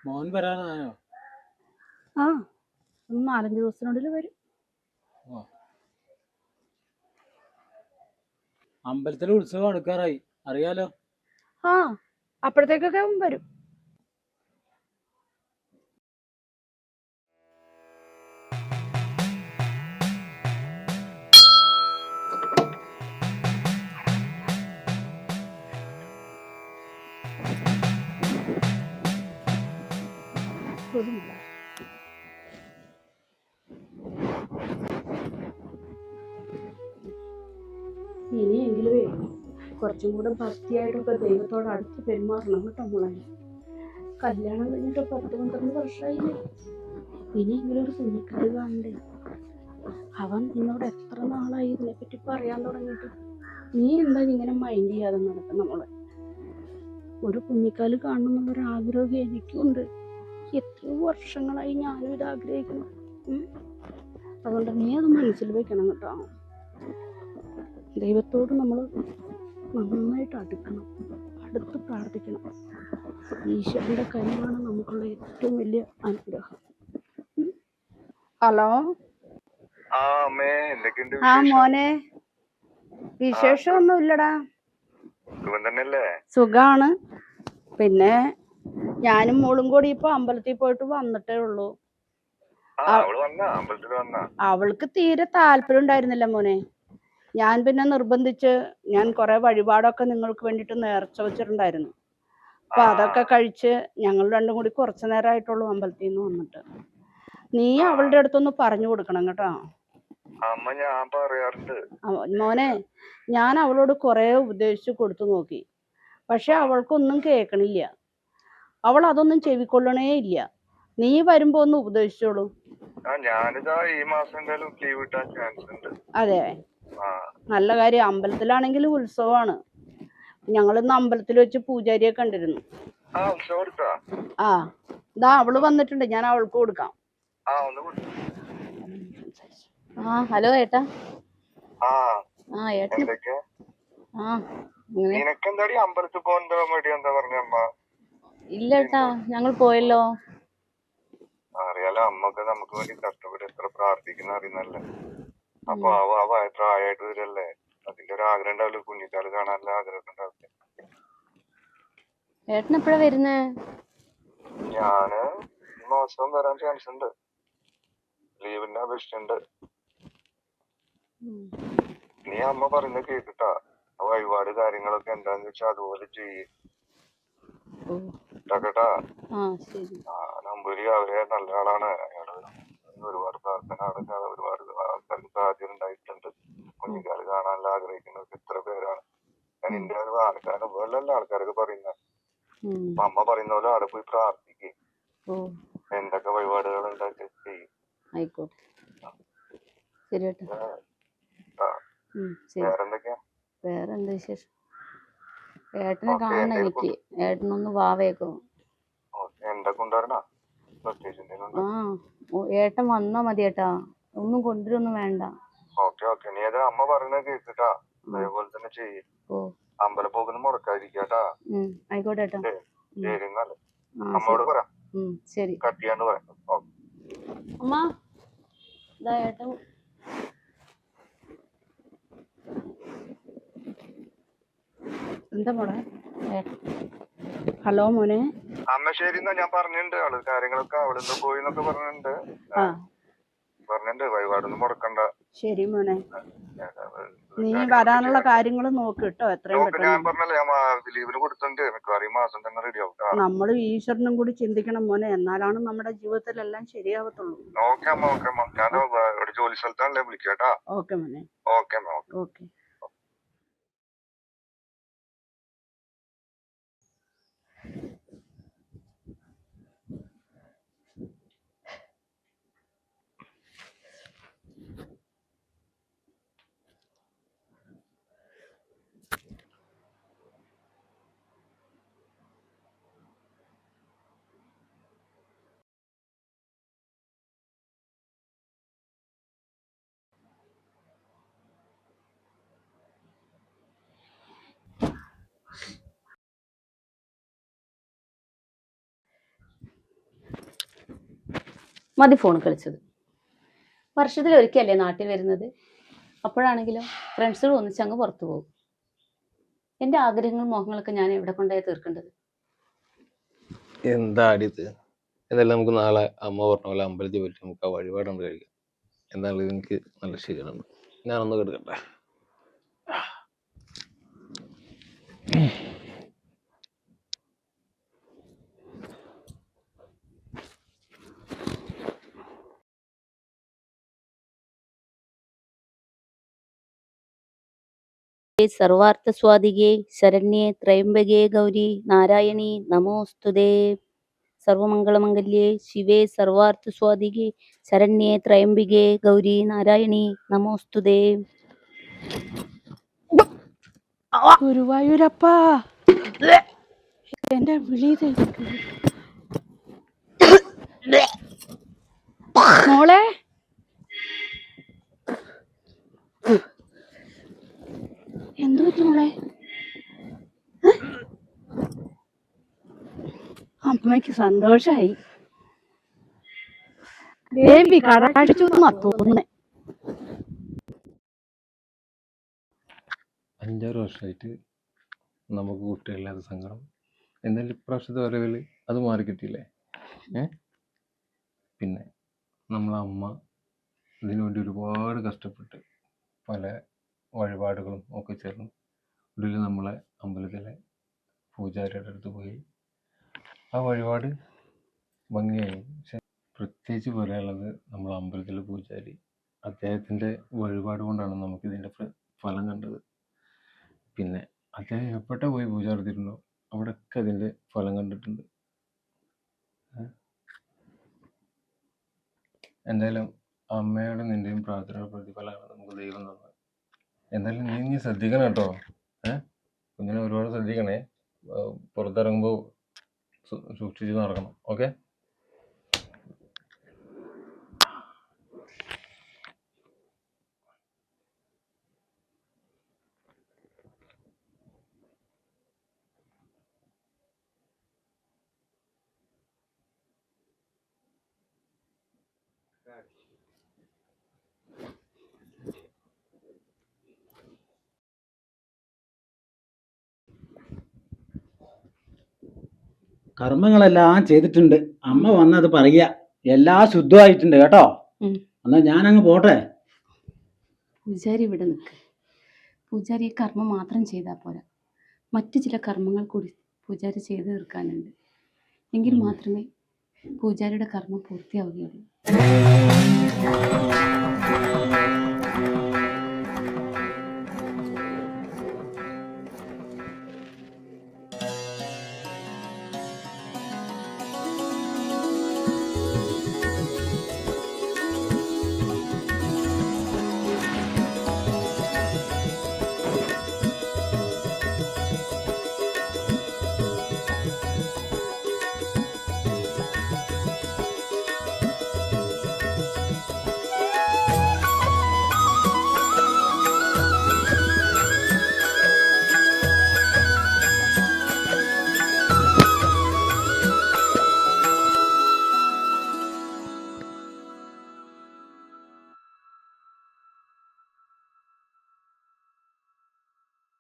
മോൻ വരാനായോ? ആ, 4-5 ദിവസത്തിനുള്ളിൽ വരും. ഓ, അമ്പലത്തിൽ ഉത്സവം അടുക്കാറായി, അറിയാലോ. ആ, അപ്പോഴത്തേക്കൊക്കെ അവൻ വരും. ഇനിയെങ്കിലുമേ കുറച്ചും കൂടെ ഭക്തിയായിട്ടൊക്കെ ദൈവത്തോട് അടുത്ത് പെരുമാറണം കേട്ടോ മോളെ. കല്യാണം കഴിഞ്ഞിട്ട് 10-12 വർഷമായില്ലേ. ഇനിയെങ്കിലും ഒരു കുഞ്ഞിക്കാരി കാണണ്ടേ. അവൻ നിന്നോട് എത്ര നാളായി ഇതിനെപ്പറ്റി പറയാൻ തുടങ്ങിയിട്ട്. നീ എന്താ ഇങ്ങനെ മൈൻഡ് ചെയ്യാതെ നടക്കുന്ന മോളെ? ഒരു കുഞ്ഞിക്കാല് കാണണം എന്നുള്ളൊരു ആഗ്രഹം എനിക്കുണ്ട്. എത്രയോ വർഷങ്ങളായി ഞാനും ഇത് ആഗ്രഹിക്കണം. അതുകൊണ്ട് നീ അത് മനസ്സിൽ വെക്കണം കേട്ടോ. ദൈവത്തോട് നമ്മൾ നന്നായിട്ട് അടുക്കണം, അടുത്ത് പ്രാർത്ഥിക്കണം. ഈശ്വരന്റെ കനിവാണ് നമുക്കുള്ള ഏറ്റവും വലിയ അനുഗ്രഹം. ഹലോ. ആ മോനെ, വിശേഷമൊന്നും ഇല്ലടാ. സുഖാണ്. പിന്നെ ഞാനും മോളും കൂടി ഇപ്പൊ അമ്പലത്തിൽ പോയിട്ട് വന്നിട്ടേ ഉള്ളൂ. അവൾക്ക് തീരെ താല്പര്യം ഉണ്ടായിരുന്നില്ല മോനെ. ഞാൻ പിന്നെ നിർബന്ധിച്ച് ഞാൻ കുറെ വഴിപാടൊക്കെ നിങ്ങൾക്ക് വേണ്ടിയിട്ട് നേർച്ച വെച്ചിട്ടുണ്ടായിരുന്നു. അപ്പൊ അതൊക്കെ കഴിച്ച് ഞങ്ങൾ രണ്ടും കൂടി കുറച്ചു നേരമായിട്ടുള്ളൂ അമ്പലത്തിൽ നിന്ന് വന്നിട്ട്. നീ അവളുടെ അടുത്തൊന്ന് പറഞ്ഞു കൊടുക്കണം കേട്ടോ. മോനെ, ഞാൻ അവളോട് കുറെ ഉപദേശിച്ചു കൊടുത്തു നോക്കി, പക്ഷെ അവൾക്കൊന്നും കേൾക്കണില്ല. അവൾ അതൊന്നും ചെവിക്കൊള്ളണേ ഇല്ല. നീ വരുമ്പോ ഒന്ന് ഉപദേശിച്ചോളൂ. അതെ, നല്ല കാര്യം. അമ്പലത്തിലാണെങ്കിൽ ഉത്സവമാണ്. ഞങ്ങളിന്ന് അമ്പലത്തിൽ വെച്ച് പൂജാരിയെ കണ്ടിരുന്നു. ആ, ഇതാ അവള് വന്നിട്ടുണ്ട്, ഞാൻ അവൾക്ക് കൊടുക്കാം. ആ, ഹലോ ഏട്ടാ. ഏട്ടൻ ഇല്ല ഏട്ടാ, ഞങ്ങൾ പോയല്ലോ. അറിയാലോ, അമ്മക്ക് നമുക്ക് വേണ്ടി കഷ്ടപ്പെട്ട് എത്ര പ്രാർത്ഥിക്കുന്ന അറിയുന്നല്ലേ. അപ്പൊ പ്രായമായിട്ട് വരല്ലേ, അതിന്റെ ഒരു ആഗ്രഹം ഉണ്ടാവില്ല. കുഞ്ഞിക്കാല് കാണാനുള്ള ആഗ്രഹം ഉണ്ടാവില്ല. ഏട്ടൻ എപ്പോഴാ വരുന്നേ? ഞാന് ഈ മാസം വരാൻ ചാൻസ് ഉണ്ട്. ലീവിന്റെ അപേക്ഷിച്ചുണ്ട്. നീ അമ്മ പറയുന്നത് കേട്ടിട്ടാ. വഴിപാട് കാര്യങ്ങളൊക്കെ എന്താന്ന് വെച്ചാ അതുപോലെ ചെയ്യ് കേട്ടാ. നമ്പൂരി അവരെ നല്ല ആളാണ്. അയാള് ഒരുപാട് പ്രാർത്ഥന ഒരുപാട് ആൾക്കാർക്ക് സാധ്യത ഉണ്ടായിട്ടുണ്ട്. കുഞ്ഞിക്കാല് കാണാനുള്ള ആഗ്രഹിക്കുന്നവർക്ക് എത്ര പേരാണ്. ഞാൻ എന്റെ ആൾക്കാരെ വേറെ ആൾക്കാരൊക്കെ പറയുന്നത്. അപ്പൊ അമ്മ പറയുന്ന പോലെ അവിടെ പോയി പ്രാർത്ഥിക്കും. എന്തൊക്കെ വഴിപാടുകൾ ഉണ്ടാക്കി ചെയ്യും. വേറെന്തൊക്കെയാ? വേറെന്താ വിശേഷം? ഏട്ടനെ കാണണം എനിക്ക്. ഏട്ടനൊന്ന് വാവേക്കോ. ഏട്ടൻ വന്നാ മതി ഏട്ടാ, ഒന്നും കൊണ്ടുവരൊന്നും വേണ്ട. നീ അത് അമ്മ പറയുന്നത് കേട്ടിട്ടാ. അതേപോലെ തന്നെ ചെയ്യും. അമ്പലപ്പോക്കൊന്ന് മുടക്കാതിരിക്കാട്ടാ. ആയിക്കോട്ടെ ഏട്ടാ. ശരി, എന്നാല് അമ്മയോട് പറ. ശരി, കട്ട് ചെയ്യാണ്ട് പറയാം. അമ്മ ഇതാ ഏട്ടൻ. എന്താ മോളെ? ഹലോ മോനെ. അമ്മ ശരി എന്നാ ഞാൻ പറഞ്ഞിട്ടുണ്ട്. അവള് കാര്യങ്ങളൊക്കെ അവളെന്തോ പോയി എന്നൊക്കെ പറഞ്ഞിട്ടുണ്ട്. വഴിപാടൊന്നും മുടക്കണ്ട. ശരി മോനെ, നീ വരാനുള്ള കാര്യങ്ങൾ നോക്ക് കേട്ടോ. എത്രയും പെട്ടെന്ന്. ഞാൻ പറഞ്ഞല്ലേ, ലീവിന് കൊടുത്തിട്ടുണ്ട്. മിക്കവാറും ഈ മാസം തന്നെ റെഡി ആവും. നമ്മളും ഈശ്വരനും കൂടി ചിന്തിക്കണം മോനെ, എന്നാലാണ് നമ്മുടെ ജീവിതത്തിലെല്ലാം ശരിയാവത്തുള്ളൂ. ഓക്കെ അമ്മ, ഞാൻ ഒരു ജോലി സ്ഥലത്താണല്ലേ, വിളിക്കാട്ടാ. ഓക്കെ മോനെ. ഓക്കെ അമ്മ. ഓക്കെ. മതി ഫോൺ കളിച്ചത്. വർഷത്തിൽ ഒരിക്കലല്ലേ നാട്ടിൽ വരുന്നത്. അപ്പോഴാണെങ്കിലും ഫ്രണ്ട്സുകൾ ഒന്നിച്ചങ്ങ് പുറത്തു പോകും. എൻ്റെ ആഗ്രഹങ്ങളും മോഹങ്ങളൊക്കെ ഞാൻ എവിടെ കൊണ്ടായി തീർക്കേണ്ടത്? എന്താ അടിയത്? എന്തായാലും നമുക്ക് നാളെ അമ്മ പറഞ്ഞ പോലെ അമ്പലത്തിൽ പോയിട്ട് നമുക്ക് ആ വഴിപാടുണ്ട് കഴിക്കാം. എന്തായാലും എനിക്ക് നല്ല ക്ഷീണമുണ്ട്. ഞാനൊന്ന് കിടക്കട്ടെ. സർവാർത്ഥ സ്വാതികേ ശരണ്യേ ത്രയംബകേ ഗൗരി നാരായണി നമോസ്തുതേ. സർവമംഗളമംഗല്യേ ശിവേ സർവാർത്ഥ സ്വാതികേ ശരണ്യേ ത്രയംബകേ ഗൗരി നാരായണി നമോസ്തുതേ. ഗുരുവായൂരപ്പ എന്റെ വിളി മോളെ. എന്തു പറ്റി മോളെ? അമ്മയ്ക്ക് സന്തോഷായി. ദേവി കടാക്ഷിച്ചു തോന്നുന്നേ. 5-6 വർഷമായിട്ട് നമുക്ക് കുട്ടികളില്ലാത്ത സങ്കടം. എന്തായാലും ഇപ്രാവശ്യത്തെ വരവിൽ അത് മാറി കിട്ടിയില്ലേ? പിന്നെ നമ്മളമ്മ ഇതിനു വേണ്ടി ഒരുപാട് കഷ്ടപ്പെട്ട് പല വഴിപാടുകളും ഒക്കെ ചേർന്ന് ഒടുവിൽ നമ്മളെ അമ്പലത്തിലെ പൂജാരിയുടെ അടുത്ത് പോയി ആ വഴിപാട് ഭംഗിയായി. പക്ഷെ പ്രത്യേകിച്ച് പറയാനുള്ളത് നമ്മളെ അമ്പലത്തിലെ പൂജാരി, അദ്ദേഹത്തിൻ്റെ വഴിപാട് കൊണ്ടാണ് നമുക്കിതിൻ്റെ ഫലം കണ്ടത്. പിന്നെ അദ്ദേഹം എവിടെ പോയി പൂജ നടത്തിയിട്ടുണ്ടോ അവിടെയൊക്കെ അതിൻ്റെ ഫലം കണ്ടിട്ടുണ്ട്. എന്തായാലും അമ്മയുടെ നിൻ്റെയും പ്രാർത്ഥനയുടെ പ്രതിഫലമാണ് നമുക്ക് ദൈവം തന്നത്. എന്തായാലും നീ ശ്രദ്ധിക്കണം കേട്ടോ. കുഞ്ഞിനെ ഒരുപാട് ശ്രദ്ധിക്കണേ. പുറത്തിറങ്ങുമ്പോൾ സൂക്ഷിച്ച് നടക്കണം. ഓക്കെ? കർമ്മങ്ങളെല്ലാം ചെയ്തിട്ടുണ്ട്. അമ്മ വന്നത് പറയുക എല്ലാം ശുദ്ധമായിട്ടുണ്ട് കേട്ടോ. എന്നാ ഞാനങ്ങ് പോട്ടെ. പൂജാരി ഇവിടെ നിൽക്ക്. പൂജാരി ഈ കർമ്മം മാത്രം ചെയ്താൽ പോരാ, മറ്റു ചില കർമ്മങ്ങൾ കൂടി പൂജാരി ചെയ്തു തീർക്കാനുണ്ട്. എങ്കിൽ മാത്രമേ പൂജാരിയുടെ കർമ്മം പൂർത്തിയാവുകയുള്ളൂ.